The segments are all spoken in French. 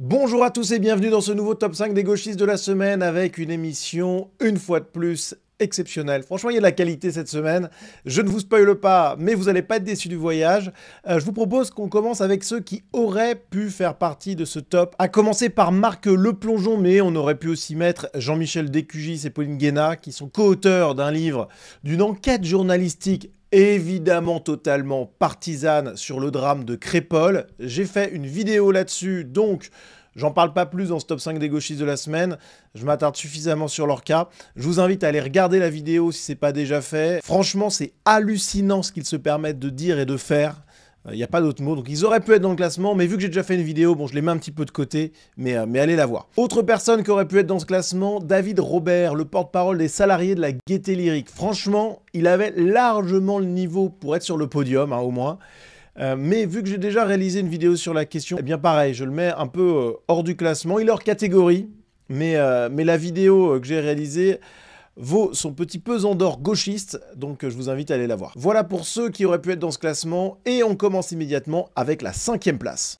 Bonjour à tous et bienvenue dans ce nouveau top 5 des gauchistes de la semaine avec une émission, une fois de plus, exceptionnelle. Franchement, il y a de la qualité cette semaine. Je ne vous spoile pas, mais vous n'allez pas être déçus du voyage. Je vous propose qu'on commence avec ceux qui auraient pu faire partie de ce top. À commencer par Marc Le Plongeon, mais on aurait pu aussi mettre Jean-Michel Descugis et Pauline Guénat, qui sont co-auteurs d'un livre, d'une enquête journalistique évidemment totalement partisane sur le drame de Crépol. J'ai fait une vidéo là-dessus, donc j'en parle pas plus dans ce top 5 des gauchistes de la semaine. Je m'attarde suffisamment sur leur cas. Je vous invite à aller regarder la vidéo si c'est pas déjà fait. Franchement, c'est hallucinant ce qu'ils se permettent de dire et de faire. Il n'y a pas d'autre mot, donc ils auraient pu être dans le classement, mais vu que j'ai déjà fait une vidéo, bon, je les mets un petit peu de côté, mais allez la voir. Autre personne qui aurait pu être dans ce classement, David Robert, le porte-parole des salariés de la Gaîté Lyrique. Franchement, il avait largement le niveau pour être sur le podium, au moins. Mais vu que j'ai déjà réalisé une vidéo sur la question, eh bien pareil, je le mets un peu hors du classement. Il est hors catégorie, mais la vidéo que j'ai réalisée vaut son petit pesant d'or gauchiste, donc je vous invite à aller la voir. Voilà pour ceux qui auraient pu être dans ce classement, et on commence immédiatement avec la 5e place.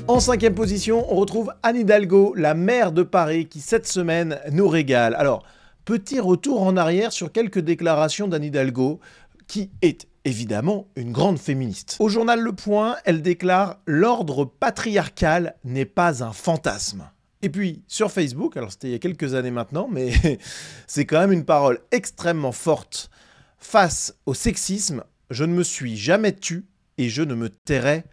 En 5e position, on retrouve Anne Hidalgo, la maire de Paris, qui cette semaine nous régale. Alors, petit retour en arrière sur quelques déclarations d'Anne Hidalgo, qui est évidemment une grande féministe. Au journal Le Point, elle déclare « L'ordre patriarcal n'est pas un fantasme ». Et puis, sur Facebook, alors c'était il y a quelques années maintenant, mais c'est quand même une parole extrêmement forte. Face au sexisme, je ne me suis jamais tue et je ne me tairai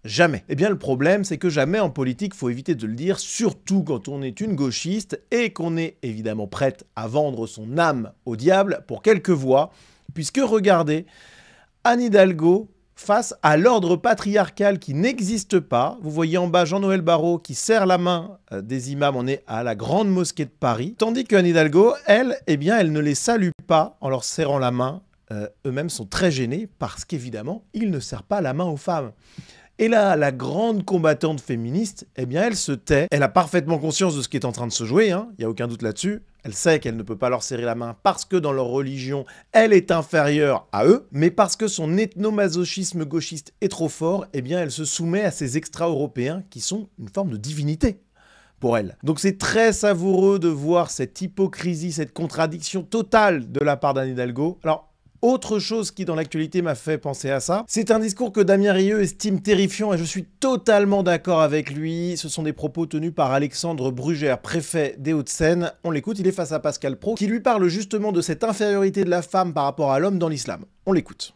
jamais. Eh bien, le problème, c'est que jamais en politique, faut éviter de le dire, surtout quand on est une gauchiste et qu'on est évidemment prête à vendre son âme au diable pour quelques voix, puisque regardez, Anne Hidalgo, face à l'ordre patriarcal qui n'existe pas, vous voyez en bas Jean-Noël Barrot qui serre la main des imams, on est à la grande mosquée de Paris, tandis qu'Anne Hidalgo, elle, eh bien, elle ne les salue pas en leur serrant la main, eux-mêmes sont très gênés parce qu'évidemment, ils ne serrent pas la main aux femmes. Et là, la grande combattante féministe, eh bien, elle se tait. Elle a parfaitement conscience de ce qui est en train de se jouer, il n'y a aucun doute là-dessus. Elle sait qu'elle ne peut pas leur serrer la main parce que dans leur religion, elle est inférieure à eux, mais parce que son ethnomasochisme gauchiste est trop fort, eh bien, elle se soumet à ces extra-européens qui sont une forme de divinité pour elle. Donc c'est très savoureux de voir cette hypocrisie, cette contradiction totale de la part d'Anne Hidalgo. Alors, autre chose qui, dans l'actualité, m'a fait penser à ça, c'est un discours que Damien Rieu estime terrifiant et je suis totalement d'accord avec lui. Ce sont des propos tenus par Alexandre Brugère, préfet des Hauts-de-Seine. On l'écoute, il est face à Pascal Praud, qui lui parle justement de cette infériorité de la femme par rapport à l'homme dans l'islam. On l'écoute.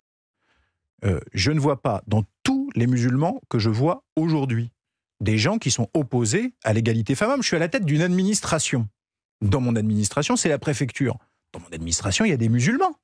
Je ne vois pas dans tous les musulmans que je vois aujourd'hui des gens qui sont opposés à l'égalité femmes-hommes. Je suis à la tête d'une administration. Dans mon administration, c'est la préfecture. Dans mon administration, il y a des musulmans.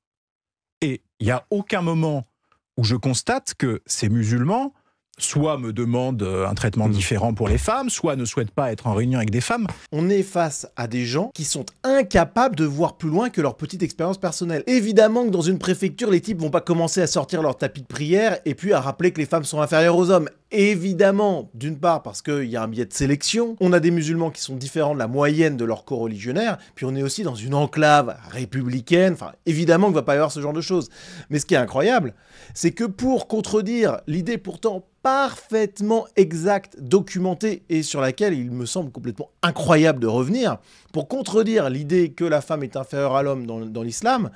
Et il n'y a aucun moment où je constate que ces musulmans soit me demandent un traitement différent pour les femmes, soit ne souhaitent pas être en réunion avec des femmes. On est face à des gens qui sont incapables de voir plus loin que leur petite expérience personnelle. Évidemment que dans une préfecture, les types vont pas commencer à sortir leur tapis de prière et puis à rappeler que les femmes sont inférieures aux hommes. Évidemment, d'une part parce qu'il y a un biais de sélection, on a des musulmans qui sont différents de la moyenne de leur co-religionnaire, puis on est aussi dans une enclave républicaine, enfin évidemment qu'il va pas y avoir ce genre de choses. Mais ce qui est incroyable, c'est que pour contredire l'idée pourtant parfaitement exacte, documentée et sur laquelle il me semble complètement incroyable de revenir, pour contredire l'idée que la femme est inférieure à l'homme dans l'islam,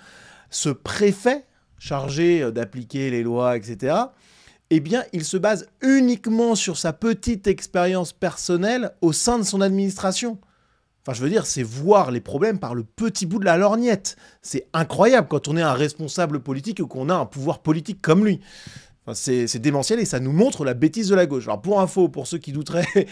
ce préfet chargé d'appliquer les lois, etc., eh bien, il se base uniquement sur sa petite expérience personnelle au sein de son administration. Enfin, je veux dire, c'est voir les problèmes par le petit bout de la lorgnette. C'est incroyable quand on est un responsable politique ou qu'on a un pouvoir politique comme lui. Enfin, c'est démentiel et ça nous montre la bêtise de la gauche. Alors, pour info, pour ceux qui douteraient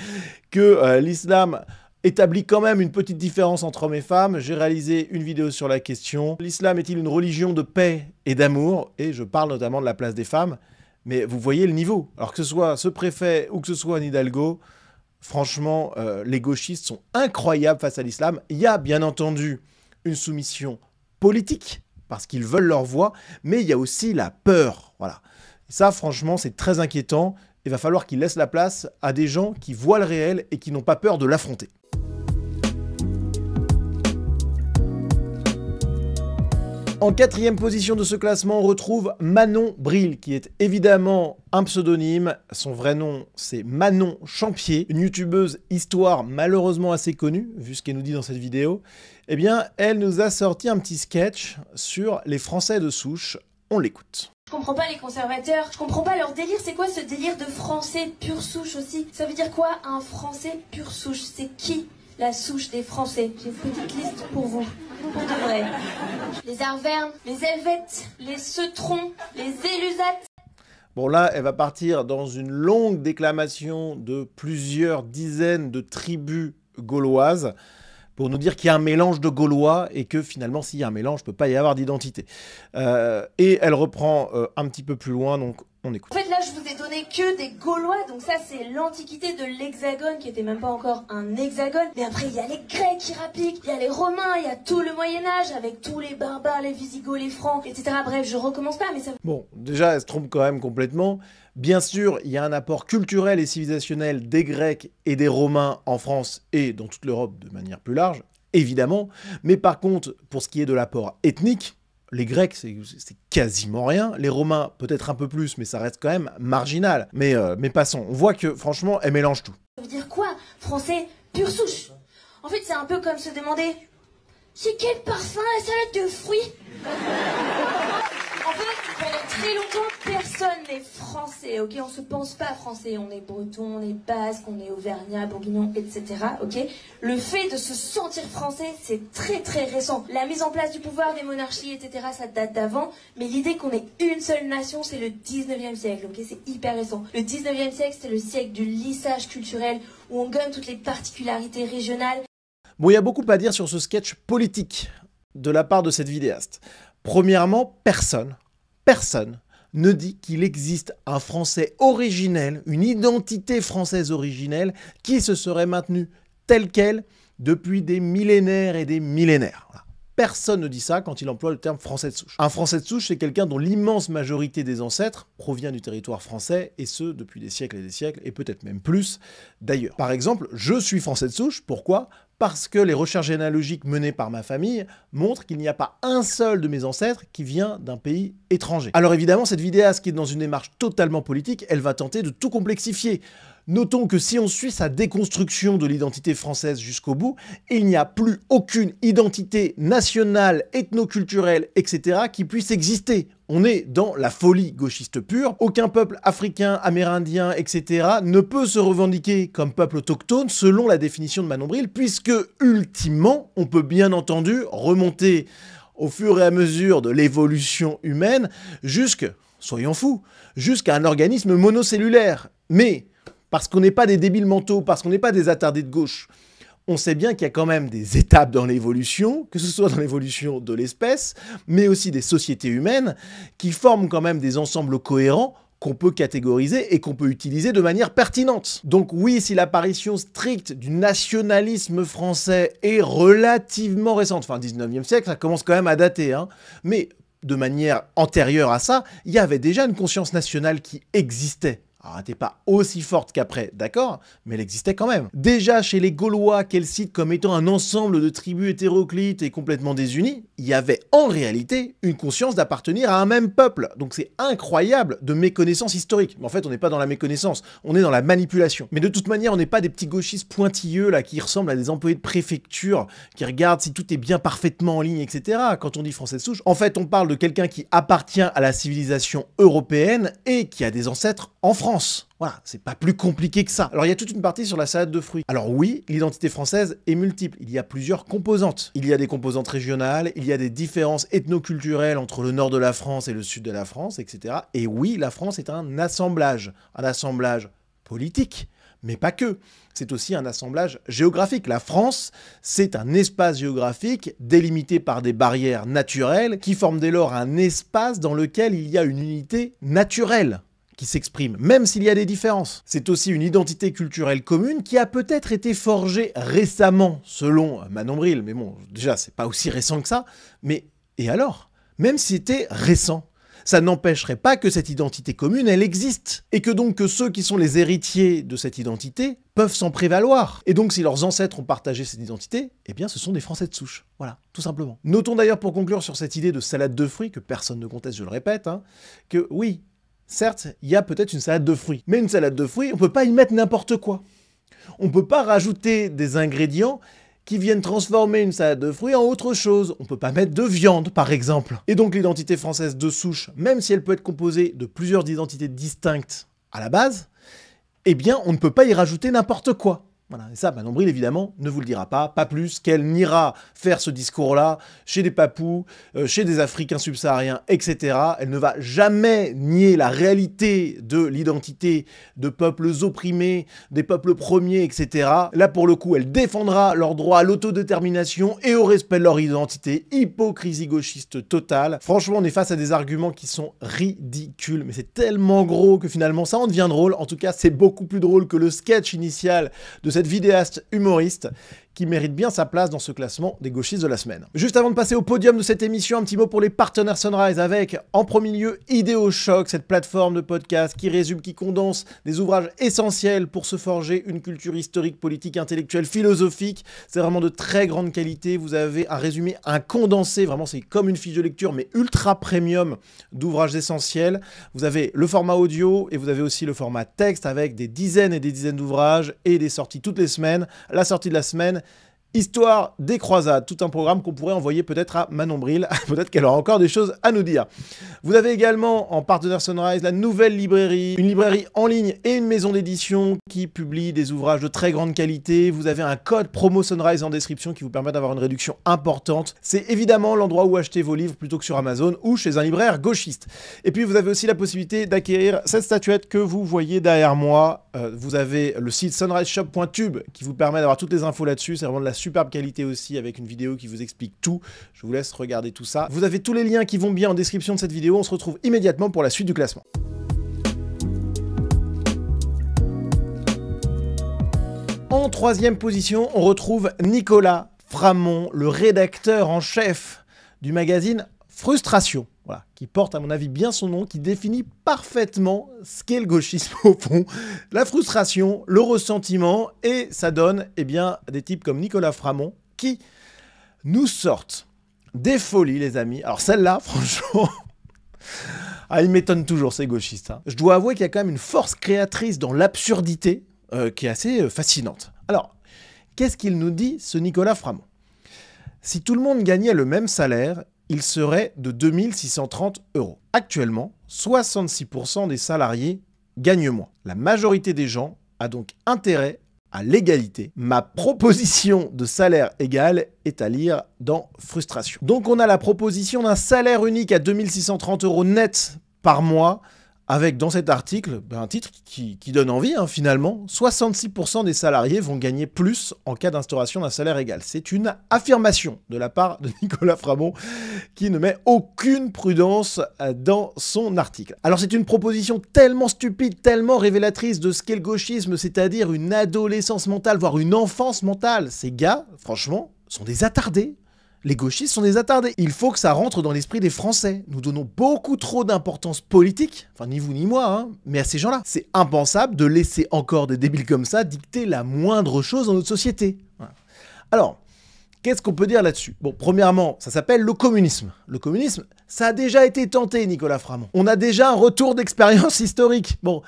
que l'islam établit quand même une petite différence entre hommes et femmes, j'ai réalisé une vidéo sur la question. L'islam est-il une religion de paix et d'amour? Et je parle notamment de la place des femmes. Mais vous voyez le niveau. Alors que ce soit ce préfet ou que ce soit Anne Hidalgo, franchement, les gauchistes sont incroyables face à l'islam. Il y a bien entendu une soumission politique, parce qu'ils veulent leur voix, mais il y a aussi la peur. Voilà. Et ça, franchement, c'est très inquiétant. Il va falloir qu'ils laissent la place à des gens qui voient le réel et qui n'ont pas peur de l'affronter. En quatrième position de ce classement, on retrouve Manon Bril, qui est évidemment un pseudonyme. Son vrai nom, c'est Manon Champier, une youtubeuse histoire malheureusement assez connue, vu ce qu'elle nous dit dans cette vidéo. Eh bien, elle nous a sorti un petit sketch sur les Français de souche. On l'écoute. Je comprends pas les conservateurs, je comprends pas leur délire, c'est quoi ce délire de français pure souche aussi? Ça veut dire quoi un français pure souche? C'est qui la souche des Français? J'ai une petite liste pour vous, pour de vrai. Les Arvernes, les Helvètes, les Ceutrons, les Élusates. Bon là, elle va partir dans une longue déclamation de plusieurs dizaines de tribus gauloises pour nous dire qu'il y a un mélange de Gaulois et que finalement, s'il y a un mélange, il ne peut pas y avoir d'identité. Et elle reprend un petit peu plus loin, donc on écoute. En fait, là, je vous ai donné que des Gaulois, donc ça, c'est l'antiquité de l'Hexagone, qui était même pas encore un hexagone. Mais après, il y a les Grecs qui rappliquent, il y a les Romains, il y a tout le Moyen-Âge, avec tous les barbares, les Visigoths, les Francs, etc. Bref, je recommence pas, mais ça... Bon, déjà, elle se trompe quand même complètement. Bien sûr, il y a un apport culturel et civilisationnel des Grecs et des Romains en France et dans toute l'Europe de manière plus large, évidemment. Mais par contre, pour ce qui est de l'apport ethnique, les Grecs, c'est quasiment rien. Les Romains, peut-être un peu plus, mais ça reste quand même marginal. Mais passons, on voit que, franchement, elle mélange tout. Ça veut dire quoi, français pure souche? En fait, c'est un peu comme se demander... C'est quel parfum la salade de fruits? En fait, pendant très longtemps, personne n'est français, ok? On se pense pas français, on est breton, on est basque, on est auvergnat, bourguignon, etc., ok? Le fait de se sentir français, c'est très très récent. La mise en place du pouvoir, des monarchies, etc., ça date d'avant, mais l'idée qu'on ait une seule nation, c'est le 19e siècle, ok? C'est hyper récent. Le 19e siècle, c'est le siècle du lissage culturel, où on gomme toutes les particularités régionales. Bon, il y a beaucoup à dire sur ce sketch politique de la part de cette vidéaste. Premièrement, personne ne dit qu'il existe un français originel, une identité française originelle qui se serait maintenue telle qu'elle depuis des millénaires et des millénaires. Voilà. Personne ne dit ça quand il emploie le terme français de souche. Un français de souche, c'est quelqu'un dont l'immense majorité des ancêtres provient du territoire français, et ce, depuis des siècles et des siècles, et peut-être même plus d'ailleurs. Par exemple, je suis français de souche, pourquoi ? Parce que les recherches généalogiques menées par ma famille montrent qu'il n'y a pas un seul de mes ancêtres qui vient d'un pays étranger. Alors évidemment, cette vidéaste qui est dans une démarche totalement politique, elle va tenter de tout complexifier. Notons que si on suit sa déconstruction de l'identité française jusqu'au bout, il n'y a plus aucune identité nationale, ethnoculturelle, etc. qui puisse exister. On est dans la folie gauchiste pure. Aucun peuple africain, amérindien, etc. ne peut se revendiquer comme peuple autochtone selon la définition de Manon Bril, puisque, ultimement, on peut bien entendu remonter au fur et à mesure de l'évolution humaine soyons fous, jusqu'à un organisme monocellulaire. Mais parce qu'on n'est pas des débiles mentaux, parce qu'on n'est pas des attardés de gauche, on sait bien qu'il y a quand même des étapes dans l'évolution, que ce soit dans l'évolution de l'espèce, mais aussi des sociétés humaines, qui forment quand même des ensembles cohérents qu'on peut catégoriser et qu'on peut utiliser de manière pertinente. Donc oui, si l'apparition stricte du nationalisme français est relativement récente, enfin 19e siècle, ça commence quand même à dater, hein, mais de manière antérieure à ça, il y avait déjà une conscience nationale qui existait. Alors, elle n'était pas aussi forte qu'après, d'accord, mais elle existait quand même. Déjà, chez les Gaulois, qu'elle cite comme étant un ensemble de tribus hétéroclites et complètement désunies, il y avait en réalité une conscience d'appartenir à un même peuple. Donc c'est incroyable de méconnaissance historique. Mais en fait, on n'est pas dans la méconnaissance, on est dans la manipulation. Mais de toute manière, on n'est pas des petits gauchistes pointilleux là qui ressemblent à des employés de préfecture, qui regardent si tout est bien parfaitement en ligne, etc. Quand on dit français de souche, en fait, on parle de quelqu'un qui appartient à la civilisation européenne et qui a des ancêtres en France. Voilà, c'est pas plus compliqué que ça. Alors il y a toute une partie sur la salade de fruits. Alors oui, l'identité française est multiple, il y a plusieurs composantes. Il y a des composantes régionales, il y a des différences ethnoculturelles entre le nord de la France et le sud de la France, etc. Et oui, la France est un assemblage politique, mais pas que. C'est aussi un assemblage géographique. La France, c'est un espace géographique délimité par des barrières naturelles qui forment dès lors un espace dans lequel il y a une unité naturelle qui s'exprime, même s'il y a des différences. C'est aussi une identité culturelle commune qui a peut-être été forgée récemment, selon Manon Bril, mais bon, déjà, c'est pas aussi récent que ça, mais et alors? Même si c'était récent, ça n'empêcherait pas que cette identité commune, elle existe. Et que donc que ceux qui sont les héritiers de cette identité peuvent s'en prévaloir. Et donc si leurs ancêtres ont partagé cette identité, eh bien ce sont des Français de souche. Voilà, tout simplement. Notons d'ailleurs pour conclure sur cette idée de salade de fruits, que personne ne conteste, je le répète, hein, que oui, certes, il y a peut-être une salade de fruits. Mais une salade de fruits, on peut pas y mettre n'importe quoi. On peut pas rajouter des ingrédients qui viennent transformer une salade de fruits en autre chose. On peut pas mettre de viande, par exemple. Et donc l'identité française de souche, même si elle peut être composée de plusieurs identités distinctes à la base, eh bien, on ne peut pas y rajouter n'importe quoi. Voilà. Et ça, Nombril, évidemment, ne vous le dira pas plus qu'elle n'ira faire ce discours-là chez des Papous, chez des Africains subsahariens, etc. Elle ne va jamais nier la réalité de l'identité de peuples opprimés, des peuples premiers, etc. Là, pour le coup, elle défendra leur droit à l'autodétermination et au respect de leur identité. Hypocrisie gauchiste totale. Franchement, on est face à des arguments qui sont ridicules, mais c'est tellement gros que finalement, ça en devient drôle. En tout cas, c'est beaucoup plus drôle que le sketch initial de cette vidéaste humoriste qui mérite bien sa place dans ce classement des gauchistes de la semaine. Juste avant de passer au podium de cette émission, un petit mot pour les partenaires Sunrise avec, en premier lieu, Idéochoc, cette plateforme de podcast qui résume, qui condense des ouvrages essentiels pour se forger une culture historique, politique, intellectuelle, philosophique. C'est vraiment de très grande qualité. Vous avez un résumé, un condensé, vraiment c'est comme une fiche de lecture, mais ultra premium d'ouvrages essentiels. Vous avez le format audio et vous avez aussi le format texte avec des dizaines et des dizaines d'ouvrages et des sorties toutes les semaines. La sortie de la semaine, Histoire des croisades, tout un programme qu'on pourrait envoyer peut-être à Manon Bril, peut-être qu'elle aura encore des choses à nous dire. Vous avez également en partenaire Sunrise la nouvelle librairie, une librairie en ligne et une maison d'édition qui publie des ouvrages de très grande qualité. Vous avez un code promo Sunrise en description qui vous permet d'avoir une réduction importante. C'est évidemment l'endroit où acheter vos livres plutôt que sur Amazon ou chez un libraire gauchiste. Et puis vous avez aussi la possibilité d'acquérir cette statuette que vous voyez derrière moi. Vous avez le site sunriseshop.tube qui vous permet d'avoir toutes les infos là-dessus. C'est vraiment de la superbe qualité aussi avec une vidéo qui vous explique tout. Je vous laisse regarder tout ça. Vous avez tous les liens qui vont bien en description de cette vidéo. On se retrouve immédiatement pour la suite du classement. En troisième position, on retrouve Nicolas Framont, le rédacteur en chef du magazine Frustration. Voilà, qui porte à mon avis bien son nom, qui définit parfaitement ce qu'est le gauchisme au fond, la frustration, le ressentiment, et ça donne eh bien, des types comme Nicolas Framont qui nous sortent des folies, les amis. Alors celle-là, franchement, ils m'étonnent toujours ces gauchistes. Hein. Je dois avouer qu'il y a quand même une force créatrice dans l'absurdité qui est assez fascinante. Alors, qu'est-ce qu'il nous dit, ce Nicolas Framont? Si tout le monde gagnait le même salaire, il serait de 2630 €. Actuellement, 66% des salariés gagnent moins. La majorité des gens a donc intérêt à l'égalité. Ma proposition de salaire égal est à lire dans Frustration. Donc on a la proposition d'un salaire unique à 2630 € net par mois, avec dans cet article un titre qui donne envie finalement. 66% des salariés vont gagner plus en cas d'instauration d'un salaire égal. C'est une affirmation de la part de Nicolas Framont qui ne met aucune prudence dans son article. Alors c'est une proposition tellement stupide, tellement révélatrice de ce qu'est le gauchisme, c'est-à-dire une adolescence mentale, voire une enfance mentale. Ces gars, franchement, sont des attardés. Les gauchistes sont des attardés. Il faut que ça rentre dans l'esprit des Français. Nous donnons beaucoup trop d'importance politique, enfin ni vous ni moi, mais à ces gens-là. C'est impensable de laisser encore des débiles comme ça dicter la moindre chose dans notre société. Voilà. Alors, qu'est-ce qu'on peut dire là-dessus? Bon, premièrement, ça s'appelle le communisme. Le communisme, ça a déjà été tenté, Nicolas Framont. On a déjà un retour d'expérience historique. Bon,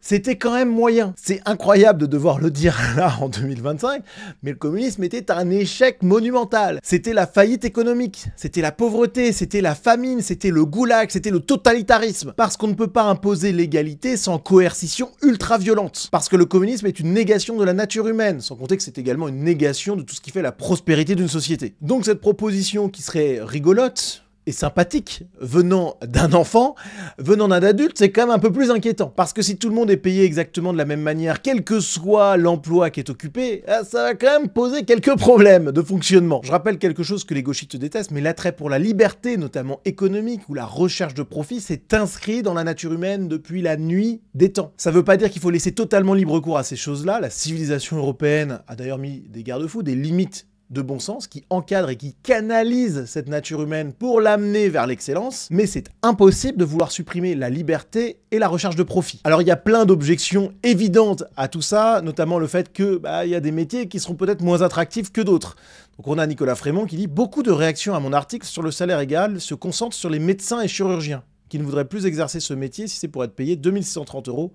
c'était quand même moyen. C'est incroyable de devoir le dire là en 2025, mais le communisme était un échec monumental. C'était la faillite économique, c'était la pauvreté, c'était la famine, c'était le goulag, c'était le totalitarisme. Parce qu'on ne peut pas imposer l'égalité sans coercition ultra-violente. Parce que le communisme est une négation de la nature humaine, sans compter que c'est également une négation de tout ce qui fait la prospérité d'une société. Donc cette proposition qui serait rigolote et sympathique, venant d'un enfant, venant d'un adulte, c'est quand même un peu plus inquiétant. Parce que si tout le monde est payé exactement de la même manière, quel que soit l'emploi qui est occupé, ça va quand même poser quelques problèmes de fonctionnement. Je rappelle quelque chose que les gauchistes détestent, mais l'attrait pour la liberté, notamment économique, ou la recherche de profit, c'est inscrit dans la nature humaine depuis la nuit des temps. Ça veut pas dire qu'il faut laisser totalement libre cours à ces choses-là. La civilisation européenne a d'ailleurs mis des garde-fous, des limites de bon sens, qui encadre et qui canalise cette nature humaine pour l'amener vers l'excellence, mais c'est impossible de vouloir supprimer la liberté et la recherche de profit. Alors il y a plein d'objections évidentes à tout ça, notamment le fait que il y a des métiers qui seront peut-être moins attractifs que d'autres. Donc on a Nicolas Frémont qui dit « Beaucoup de réactions à mon article sur le salaire égal se concentrent sur les médecins et chirurgiens, qui ne voudraient plus exercer ce métier si c'est pour être payé 2630 €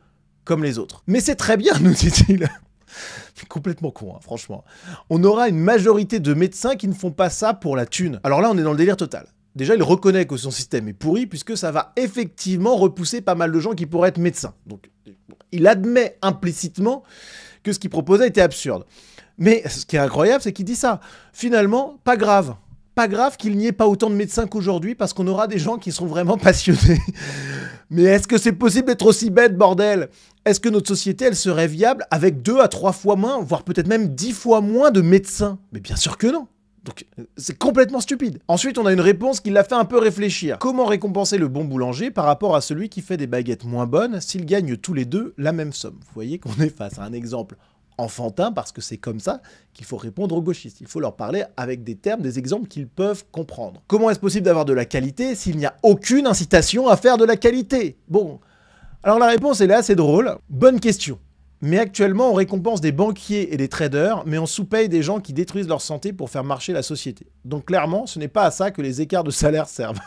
comme les autres. » Mais c'est très bien, nous dit-il. Complètement con, hein, franchement. On aura une majorité de médecins qui ne font pas ça pour la thune. Alors là, on est dans le délire total. Déjà, il reconnaît que son système est pourri, puisque ça va effectivement repousser pas mal de gens qui pourraient être médecins. Donc, il admet implicitement que ce qu'il proposait était absurde. Mais ce qui est incroyable, c'est qu'il dit ça. Finalement, pas grave. Pas grave qu'il n'y ait pas autant de médecins qu'aujourd'hui, parce qu'on aura des gens qui sont vraiment passionnés. Mais est-ce que c'est possible d'être aussi bête, bordel? Est-ce que notre société, elle serait viable avec 2 à 3 fois moins, voire peut-être même 10 fois moins de médecins? Mais bien sûr que non. Donc, c'est complètement stupide. Ensuite, on a une réponse qui l'a fait un peu réfléchir. Comment récompenser le bon boulanger par rapport à celui qui fait des baguettes moins bonnes s'ils gagnent tous les deux la même somme? Vous voyez qu'on est face à un exemple enfantin, parce que c'est comme ça qu'il faut répondre aux gauchistes. Il faut leur parler avec des termes, des exemples qu'ils peuvent comprendre. Comment est-ce possible d'avoir de la qualité s'il n'y a aucune incitation à faire de la qualité? Bon, alors la réponse elle est assez drôle. Bonne question. Mais actuellement, on récompense des banquiers et des traders, mais on sous-paye des gens qui détruisent leur santé pour faire marcher la société. Donc clairement, ce n'est pas à ça que les écarts de salaire servent.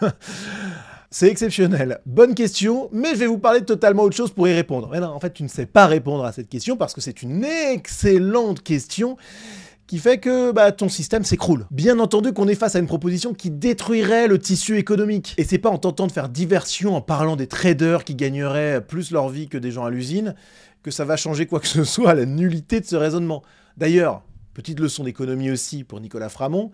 C'est exceptionnel. Bonne question, mais je vais vous parler de totalement autre chose pour y répondre. Mais non, en fait, tu ne sais pas répondre à cette question parce que c'est une excellente question qui fait que ton système s'écroule. Bien entendu qu'on est face à une proposition qui détruirait le tissu économique. Et c'est pas en tentant de faire diversion, en parlant des traders qui gagneraient plus leur vie que des gens à l'usine, que ça va changer quoi que ce soit à la nullité de ce raisonnement. D'ailleurs, petite leçon d'économie aussi pour Nicolas Frémont,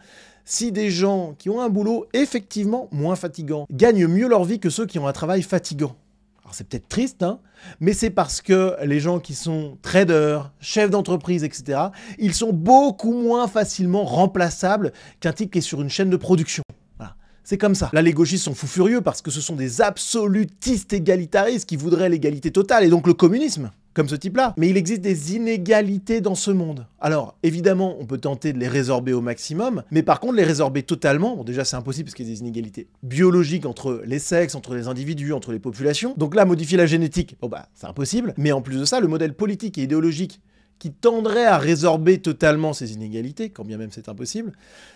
si des gens qui ont un boulot effectivement moins fatigant gagnent mieux leur vie que ceux qui ont un travail fatigant, alors c'est peut-être triste, hein, mais c'est parce que les gens qui sont traders, chefs d'entreprise, etc., ils sont beaucoup moins facilement remplaçables qu'un type qui est sur une chaîne de production. Voilà. C'est comme ça. Là, les gauchistes sont fous furieux parce que ce sont des absolutistes égalitaristes qui voudraient l'égalité totale et donc le communisme. Comme ce type-là. Mais il existe des inégalités dans ce monde. Alors, évidemment, on peut tenter de les résorber au maximum, mais par contre, les résorber totalement, bon déjà c'est impossible parce qu'il y a des inégalités biologiques entre les sexes, entre les individus, entre les populations. Donc là, modifier la génétique, c'est impossible. Mais en plus de ça, le modèle politique et idéologique qui tendrait à résorber totalement ces inégalités, quand bien même c'est impossible,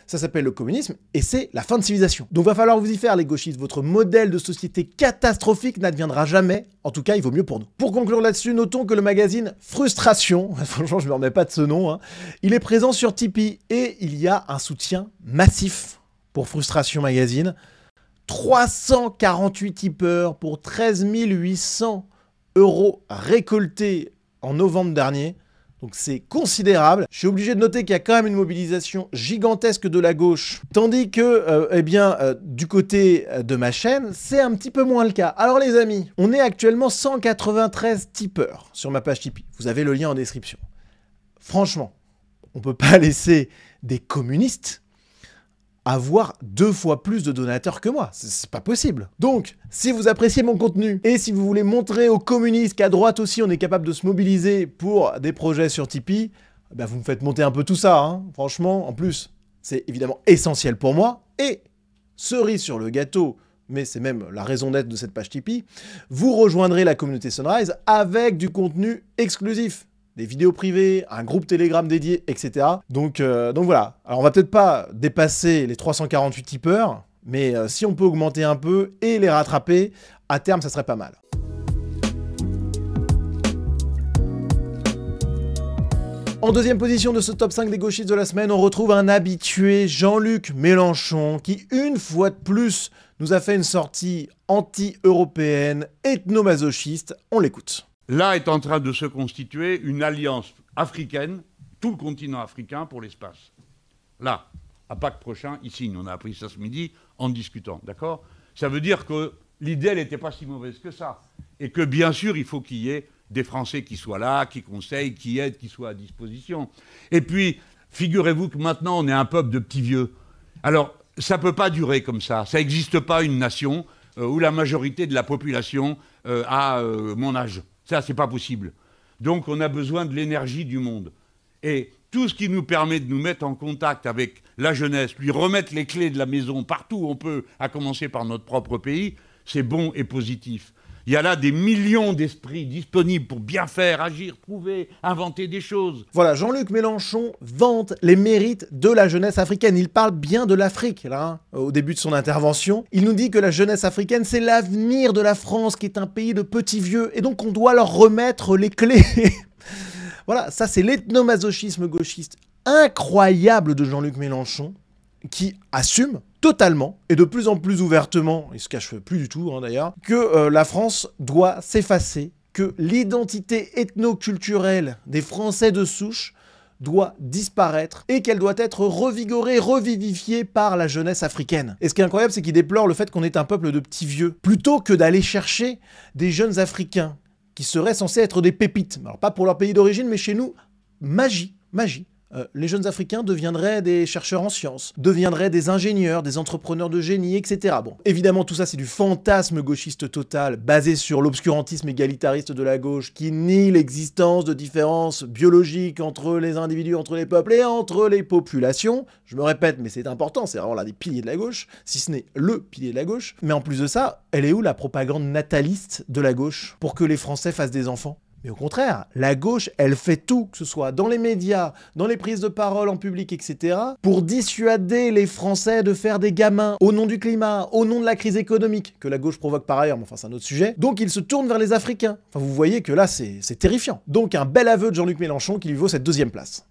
ça s'appelle le communisme, et c'est la fin de civilisation. Donc va falloir vous y faire les gauchistes, votre modèle de société catastrophique n'adviendra jamais, en tout cas il vaut mieux pour nous. Pour conclure là-dessus, notons que le magazine Frustration, franchement je ne me remets pas de ce nom, hein, il est présent sur Tipeee, et il y a un soutien massif pour Frustration Magazine, 348 tipeurs pour 13 800 € récoltés en novembre dernier. Donc c'est considérable. Je suis obligé de noter qu'il y a quand même une mobilisation gigantesque de la gauche, tandis que, du côté de ma chaîne, c'est un petit peu moins le cas. Alors les amis, on est actuellement 193 tipeurs sur ma page Tipeee. Vous avez le lien en description. Franchement, on peut pas laisser des communistes avoir 2 fois plus de donateurs que moi. C'est pas possible. Donc, si vous appréciez mon contenu et si vous voulez montrer aux communistes qu'à droite aussi on est capable de se mobiliser pour des projets sur Tipeee, vous me faites monter un peu tout ça, hein. Franchement, en plus, c'est évidemment essentiel pour moi. Et, cerise sur le gâteau, mais c'est même la raison d'être de cette page Tipeee, vous rejoindrez la communauté Sunrise avec du contenu exclusif. Des vidéos privées, un groupe Telegram dédié, etc. Donc voilà. Alors on va peut-être pas dépasser les 348 tipeurs, mais si on peut augmenter un peu et les rattraper, à terme ça serait pas mal. En deuxième position de ce top 5 des gauchistes de la semaine, on retrouve un habitué, Jean-Luc Mélenchon, qui une fois de plus nous a fait une sortie anti-européenne, ethnomasochiste. On l'écoute. Là est en train de se constituer une alliance africaine, tout le continent africain pour l'espace. Là, à Pâques prochain, ici, on a appris ça ce midi en discutant, d'accord? Ça veut dire que l'idée, elle n'était pas si mauvaise que ça. Et que bien sûr, il faut qu'il y ait des Français qui soient là, qui conseillent, qui aident, qui soient à disposition. Et puis, figurez-vous que maintenant, on est un peuple de petits vieux. Alors, ça ne peut pas durer comme ça. Ça n'existe pas une nation où la majorité de la population a mon âge. Ça, c'est pas possible. Donc, on a besoin de l'énergie du monde. Et tout ce qui nous permet de nous mettre en contact avec la jeunesse, lui remettre les clés de la maison partout où on peut, à commencer par notre propre pays, c'est bon et positif. Il y a là des millions d'esprits disponibles pour bien faire, agir, trouver, inventer des choses. Voilà, Jean-Luc Mélenchon vante les mérites de la jeunesse africaine. Il parle bien de l'Afrique, là, au début de son intervention. Il nous dit que la jeunesse africaine, c'est l'avenir de la France, qui est un pays de petits vieux, et donc on doit leur remettre les clés. Voilà, ça c'est l'ethnomasochisme gauchiste incroyable de Jean-Luc Mélenchon, qui assume totalement, et de plus en plus ouvertement, il se cache plus du tout d'ailleurs, que la France doit s'effacer, que l'identité ethno-culturelle des Français de souche doit disparaître et qu'elle doit être revigorée, revivifiée par la jeunesse africaine. Et ce qui est incroyable, c'est qu'il déplore le fait qu'on est un peuple de petits vieux, plutôt que d'aller chercher des jeunes Africains qui seraient censés être des pépites. Alors pas pour leur pays d'origine, mais chez nous, magie. Les jeunes Africains deviendraient des chercheurs en sciences, deviendraient des ingénieurs, des entrepreneurs de génie, etc. Bon, évidemment, tout ça, c'est du fantasme gauchiste total, basé sur l'obscurantisme égalitariste de la gauche, qui nie l'existence de différences biologiques entre les individus, entre les peuples et entre les populations. Je me répète, mais c'est important, c'est vraiment l'un des piliers de la gauche, si ce n'est le pilier de la gauche. Mais en plus de ça, elle est où la propagande nataliste de la gauche pour que les Français fassent des enfants ? Mais au contraire, la gauche, elle fait tout, que ce soit dans les médias, dans les prises de parole en public, etc., pour dissuader les Français de faire des gamins au nom du climat, au nom de la crise économique, que la gauche provoque par ailleurs, mais enfin c'est un autre sujet. Donc ils se tournent vers les Africains. Enfin vous voyez que là, c'est terrifiant. Donc un bel aveu de Jean-Luc Mélenchon qui lui vaut cette deuxième place.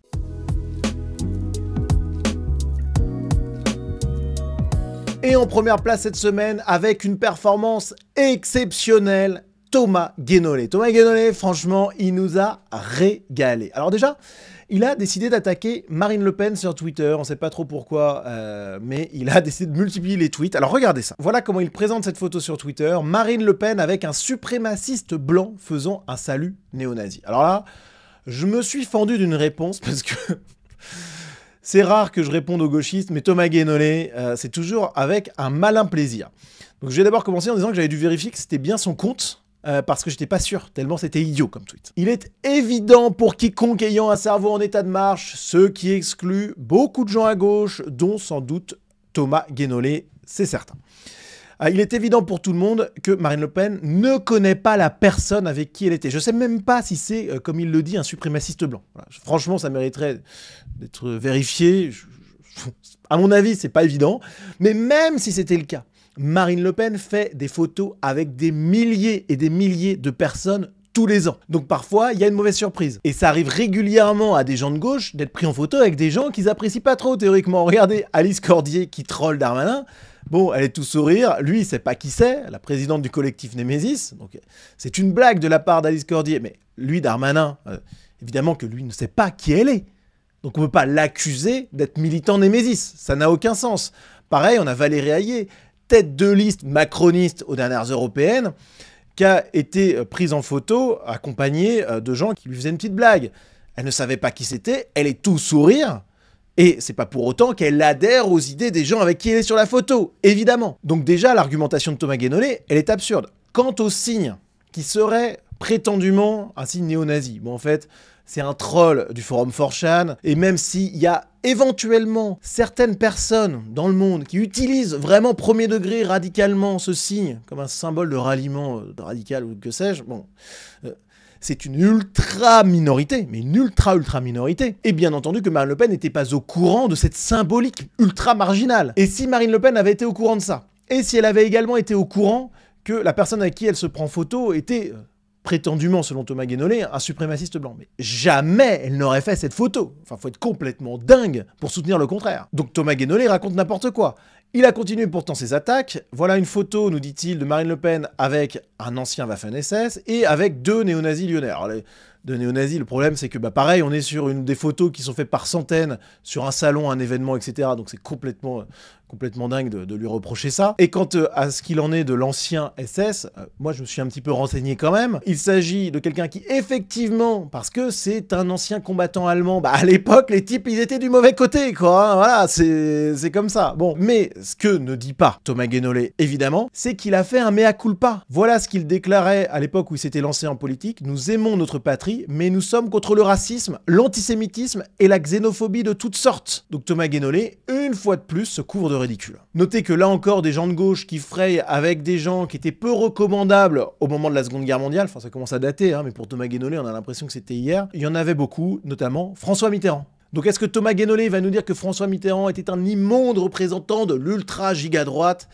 Et en première place cette semaine, avec une performance exceptionnelle, Thomas Guénolé. Thomas Guénolé, franchement, il nous a régalé. Alors déjà, il a décidé d'attaquer Marine Le Pen sur Twitter, on ne sait pas trop pourquoi, mais il a décidé de multiplier les tweets. Alors regardez ça. Voilà comment il présente cette photo sur Twitter. Marine Le Pen avec un suprémaciste blanc faisant un salut néo-nazi. Alors là, je me suis fendu d'une réponse parce que... c'est rare que je réponde aux gauchistes, mais Thomas Guénolé, c'est toujours avec un malin plaisir. Donc je vais d'abord commencer en disant que j'avais dû vérifier que c'était bien son compte, parce que j'étais pas sûr, tellement c'était idiot comme tweet. Il est évident pour quiconque ayant un cerveau en état de marche, ce qui exclut beaucoup de gens à gauche, dont sans doute Thomas Guénolé, c'est certain. Il est évident pour tout le monde que Marine Le Pen ne connaît pas la personne avec qui elle était. Je sais même pas si c'est, comme il le dit, un suprémaciste blanc. Voilà. Franchement, ça mériterait d'être vérifié. À mon avis, c'est pas évident. Mais même si c'était le cas, Marine Le Pen fait des photos avec des milliers et des milliers de personnes tous les ans. Donc parfois, il y a une mauvaise surprise. Et ça arrive régulièrement à des gens de gauche d'être pris en photo avec des gens qu'ils apprécient pas trop théoriquement. Regardez Alice Cordier qui troll Darmanin. Bon, elle est tout sourire. Lui, il sait pas qui c'est, la présidente du collectif Némésis. Donc c'est une blague de la part d'Alice Cordier. Mais lui, Darmanin, évidemment que lui ne sait pas qui elle est. Donc on peut pas l'accuser d'être militant Némésis. Ça n'a aucun sens. Pareil, on a Valérie Hayé, tête de liste macroniste aux dernières européennes, qui a été prise en photo, accompagnée de gens qui lui faisaient une petite blague. Elle ne savait pas qui c'était, elle est tout sourire, et c'est pas pour autant qu'elle adhère aux idées des gens avec qui elle est sur la photo, évidemment. Donc déjà, l'argumentation de Thomas Guénolé, elle est absurde. Quant au signe qui serait prétendument un signe néo-nazi, bon en fait, c'est un troll du forum 4chan, et même s'il y a éventuellement certaines personnes dans le monde qui utilisent vraiment premier degré radicalement ce signe comme un symbole de ralliement radical ou que sais-je, bon, c'est une ultra minorité, mais une ultra minorité. Et bien entendu que Marine Le Pen n'était pas au courant de cette symbolique ultra marginale. Et si Marine Le Pen avait été au courant de ça, et si elle avait également été au courant que la personne avec qui elle se prend photo était... prétendument, selon Thomas Guénolé, un suprémaciste blanc. Mais jamais elle n'aurait fait cette photo. Enfin, faut être complètement dingue pour soutenir le contraire. Donc Thomas Guénolé raconte n'importe quoi. Il a continué pourtant ses attaques. Voilà une photo, nous dit-il, de Marine Le Pen avec un ancien Waffen-SS et avec deux néo-nazis lyonnais. Alors, les deux néo-nazis, le problème, c'est que, pareil, on est sur une des photos qui sont faites par centaines sur un salon, un événement, etc. Donc c'est complètement dingue de lui reprocher ça. Et quant à ce qu'il en est de l'ancien SS, moi je me suis un petit peu renseigné quand même. Il s'agit de quelqu'un qui, effectivement, parce que c'est un ancien combattant allemand, à l'époque, les types, ils étaient du mauvais côté, quoi. Hein, voilà, c'est comme ça. Bon, mais ce que ne dit pas Thomas Guénolé, évidemment, c'est qu'il a fait un mea culpa. Voilà ce qu'il déclarait à l'époque où il s'était lancé en politique. Nous aimons notre patrie, compris, mais nous sommes contre le racisme, l'antisémitisme et la xénophobie de toutes sortes. Donc Thomas Guénolé, une fois de plus, se couvre de ridicule. Notez que là encore, des gens de gauche qui frayent avec des gens qui étaient peu recommandables au moment de la Seconde Guerre mondiale, enfin ça commence à dater, hein, mais pour Thomas Guénolé, on a l'impression que c'était hier, il y en avait beaucoup, notamment François Mitterrand. Donc est-ce que Thomas Guénolé va nous dire que François Mitterrand était un immonde représentant de l'ultra-giga-droite ?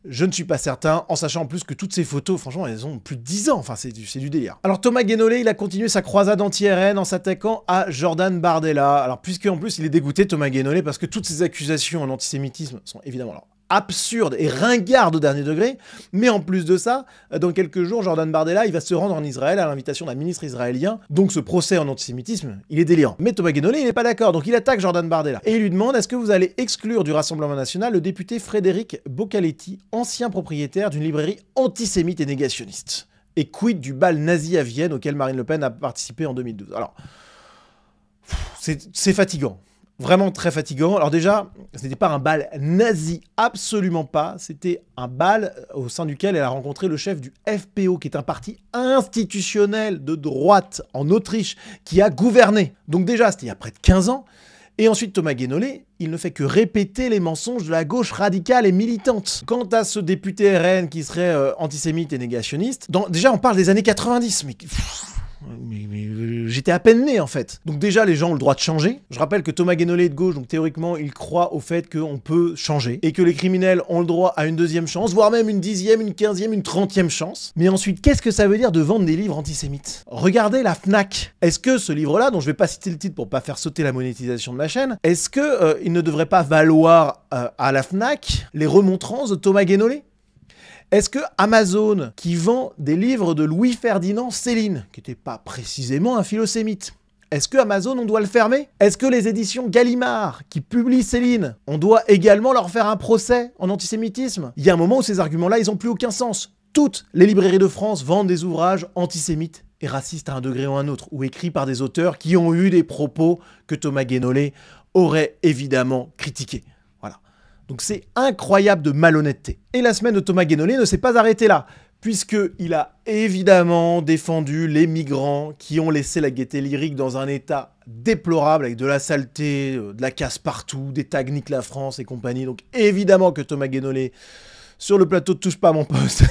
Je ne suis pas certain, en sachant en plus que toutes ces photos, franchement, elles ont plus de 10 ans, enfin c'est du délire. Alors Thomas Guénolé, il a continué sa croisade anti-RN en s'attaquant à Jordan Bardella. Alors puisque en plus il est dégoûté, Thomas Guénolé, parce que toutes ces accusations en antisémitisme sont évidemment là absurde et ringarde au dernier degré, mais en plus de ça, dans quelques jours, Jordan Bardella, il va se rendre en Israël à l'invitation d'un ministre israélien, donc ce procès en antisémitisme, il est délirant. Mais Thomas Guénolé, il n'est pas d'accord, donc il attaque Jordan Bardella. Et il lui demande, est-ce que vous allez exclure du Rassemblement National le député Frédéric Boccaletti, ancien propriétaire d'une librairie antisémite et négationniste? Et quid du bal nazi à Vienne auquel Marine Le Pen a participé en 2012? Alors, c'est fatigant. Vraiment très fatigant. Alors déjà, ce n'était pas un bal nazi, absolument pas. C'était un bal au sein duquel elle a rencontré le chef du FPO, qui est un parti institutionnel de droite en Autriche, qui a gouverné. Donc déjà, c'était il y a près de 15 ans. Et ensuite, Thomas Guénolé, il ne fait que répéter les mensonges de la gauche radicale et militante. Quant à ce député RN qui serait antisémite et négationniste, déjà, on parle des années 90, mais j'étais à peine né en fait. Donc déjà les gens ont le droit de changer. Je rappelle que Thomas Guénolé est de gauche, donc théoriquement il croit au fait qu'on peut changer et que les criminels ont le droit à une deuxième chance, voire même une 10e, une 15e, une 30e chance. Mais ensuite, qu'est-ce que ça veut dire de vendre des livres antisémites? Regardez la Fnac. Est-ce que ce livre-là, dont je vais pas citer le titre pour pas faire sauter la monétisation de ma chaîne, est-ce que il ne devrait pas valoir à la Fnac les remontrances de Thomas Guénolé? Est-ce que Amazon, qui vend des livres de Louis-Ferdinand Céline, qui n'était pas précisément un philosémite, est-ce que Amazon, on doit le fermer? Est-ce que les éditions Gallimard, qui publient Céline, on doit également leur faire un procès en antisémitisme? Il y a un moment où ces arguments-là, ils n'ont plus aucun sens. Toutes les librairies de France vendent des ouvrages antisémites et racistes à un degré ou un autre, ou écrits par des auteurs qui ont eu des propos que Thomas Guénolé aurait évidemment critiqués. Donc c'est incroyable de malhonnêteté. Et la semaine de Thomas Guénolé ne s'est pas arrêtée là, puisqu'il a évidemment défendu les migrants qui ont laissé la Gaîté Lyrique dans un état déplorable, avec de la saleté, de la casse partout, des tags Nique la France et compagnie. Donc évidemment que Thomas Guénolé, sur le plateau de Touche pas à mon poste,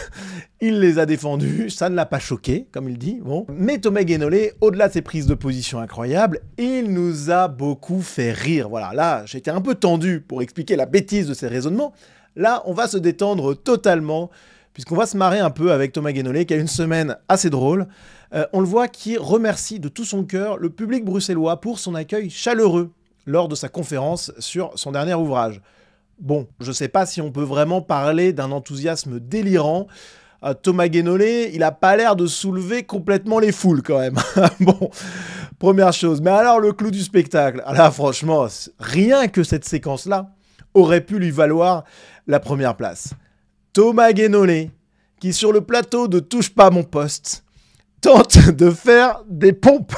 il les a défendus, ça ne l'a pas choqué, comme il dit, bon. Mais Thomas Guénolé, au-delà de ses prises de position incroyables, il nous a beaucoup fait rire. Voilà, là, j'étais un peu tendu pour expliquer la bêtise de ses raisonnements. Là, on va se détendre totalement, puisqu'on va se marrer un peu avec Thomas Guénolé, qui a une semaine assez drôle. On le voit qui remercie de tout son cœur le public bruxellois pour son accueil chaleureux lors de sa conférence sur son dernier ouvrage. Bon, je sais pas si on peut vraiment parler d'un enthousiasme délirant. Thomas Guénolé, il a pas l'air de soulever complètement les foules quand même. Bon, première chose. Mais alors le clou du spectacle, là franchement, rien que cette séquence-là aurait pu lui valoir la première place. Thomas Guénolé, qui sur le plateau de Touche pas à mon poste, tente de faire des pompes.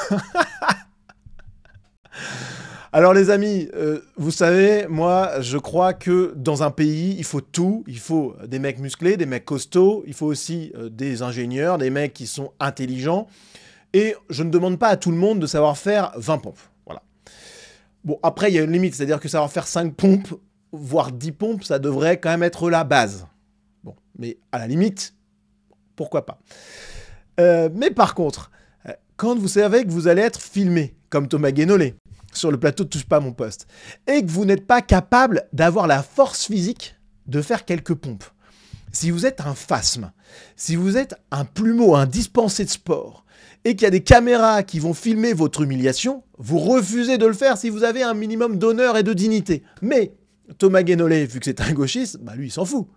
Alors les amis, vous savez, moi je crois que dans un pays, il faut tout. Il faut des mecs musclés, des mecs costauds, il faut aussi des ingénieurs, des mecs qui sont intelligents. Et je ne demande pas à tout le monde de savoir faire 20 pompes. Voilà. Bon, après il y a une limite, c'est-à-dire que savoir faire 5 pompes, voire 10 pompes, ça devrait quand même être la base. Bon, mais à la limite, pourquoi pas. Mais par contre, quand vous savez que vous allez être filmé, comme Thomas Guénolé, sur le plateau de Touche pas à mon poste, et que vous n'êtes pas capable d'avoir la force physique de faire quelques pompes. Si vous êtes un phasme, si vous êtes un plumeau, un dispensé de sport, et qu'il y a des caméras qui vont filmer votre humiliation, vous refusez de le faire si vous avez un minimum d'honneur et de dignité. Mais Thomas Guénolé, vu que c'est un gauchiste, bah lui il s'en fout.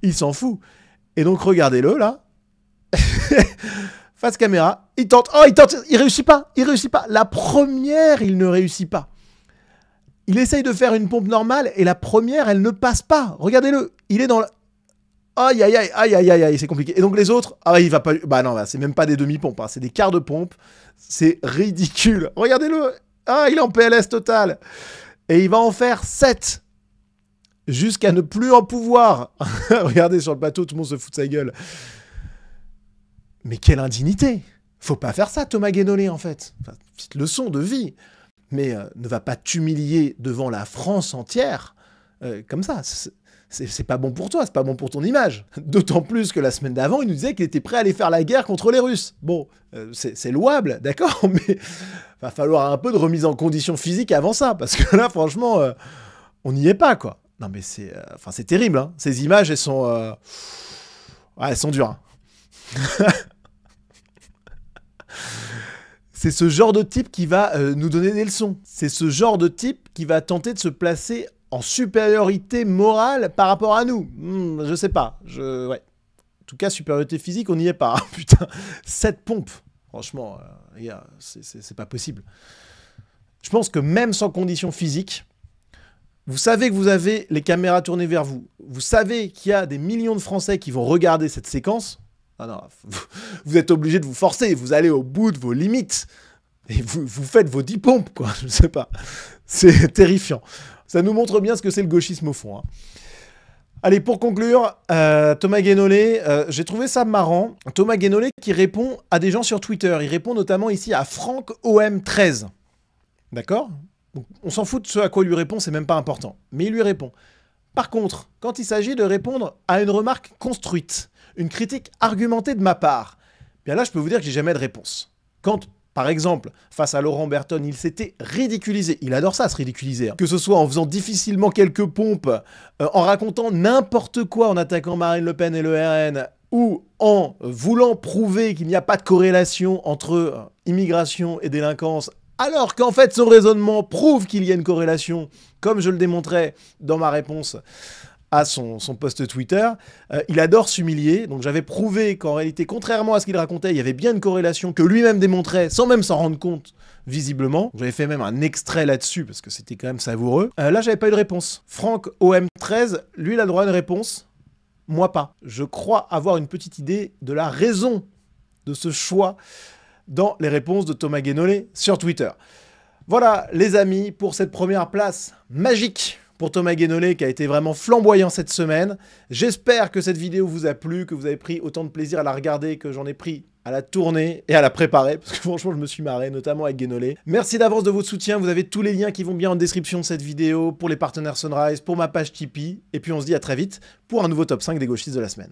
Il s'en fout. Et donc regardez-le là. Face caméra, il tente, il réussit pas. La première, il ne réussit pas. Il essaye de faire une pompe normale et la première, elle ne passe pas. Regardez-le, il est dans le... Aïe, c'est compliqué. Et donc les autres, il va pas... Bah non, c'est même pas des demi-pompes, hein, c'est des quarts de pompe. C'est ridicule. Regardez-le, il est en PLS total. Et il va en faire 7. Jusqu'à ne plus en pouvoir. Regardez sur le plateau, tout le monde se fout de sa gueule. Mais quelle indignité! Faut pas faire ça, Thomas Guénolé, en fait. Enfin, petite leçon de vie. Mais ne va pas t'humilier devant la France entière comme ça. C'est pas bon pour toi, c'est pas bon pour ton image. D'autant plus que la semaine d'avant, il nous disait qu'il était prêt à aller faire la guerre contre les Russes. Bon, c'est louable, d'accord, mais va falloir un peu de remise en condition physique avant ça, parce que là, franchement, on n'y est pas, quoi. Non, mais c'est terrible, hein. Ces images, elles sont... ouais, elles sont dures, hein. C'est ce genre de type qui va nous donner des leçons. C'est ce genre de type qui va tenter de se placer en supériorité morale par rapport à nous. Je sais pas. Ouais. En tout cas, supériorité physique, on n'y est pas. Putain, 7 pompes. Franchement, les gars, c'est pas possible. Je pense que même sans condition physique, vous savez que vous avez les caméras tournées vers vous. Vous savez qu'il y a des millions de Français qui vont regarder cette séquence. Ah non, vous êtes obligé de vous forcer. Vous allez au bout de vos limites. Et vous faites vos 10 pompes, quoi. Je sais pas. C'est terrifiant. Ça nous montre bien ce que c'est le gauchisme au fond, hein. Allez, pour conclure, Thomas Guénolé, j'ai trouvé ça marrant. Thomas Guénolé qui répond à des gens sur Twitter. Il répond notamment ici à Franck OM13. D'accord ? Donc, on s'en fout de ce à quoi il lui répond, c'est même pas important. Mais il lui répond. Par contre, quand il s'agit de répondre à une remarque construite, une critique argumentée de ma part, bien là, je peux vous dire que j'ai jamais de réponse. Quand... Par exemple, face à Laurent Berton, il s'était ridiculisé. Il adore ça, se ridiculiser. Hein. Que ce soit en faisant difficilement quelques pompes, en racontant n'importe quoi en attaquant Marine Le Pen et le RN, ou en voulant prouver qu'il n'y a pas de corrélation entre immigration et délinquance, alors qu'en fait son raisonnement prouve qu'il y a une corrélation, comme je le démontrais dans ma réponse à son post Twitter, il adore s'humilier. Donc j'avais prouvé qu'en réalité, contrairement à ce qu'il racontait, il y avait bien une corrélation que lui-même démontrait, sans même s'en rendre compte, visiblement. J'avais fait même un extrait là-dessus, parce que c'était quand même savoureux. Là, j'avais pas eu de réponse. Franck OM13, lui, il a le droit à une réponse. Moi, pas. Je crois avoir une petite idée de la raison de ce choix dans les réponses de Thomas Guénolé sur Twitter. Voilà, les amis, pour cette première place magique pour Thomas Guénolé qui a été vraiment flamboyant cette semaine. J'espère que cette vidéo vous a plu, que vous avez pris autant de plaisir à la regarder que j'en ai pris à la tourner et à la préparer, parce que franchement je me suis marré, notamment avec Guénolé. Merci d'avance de votre soutien, vous avez tous les liens qui vont bien en description de cette vidéo, pour les partenaires Sunrise, pour ma page Tipeee, et puis on se dit à très vite pour un nouveau top 5 des gauchistes de la semaine.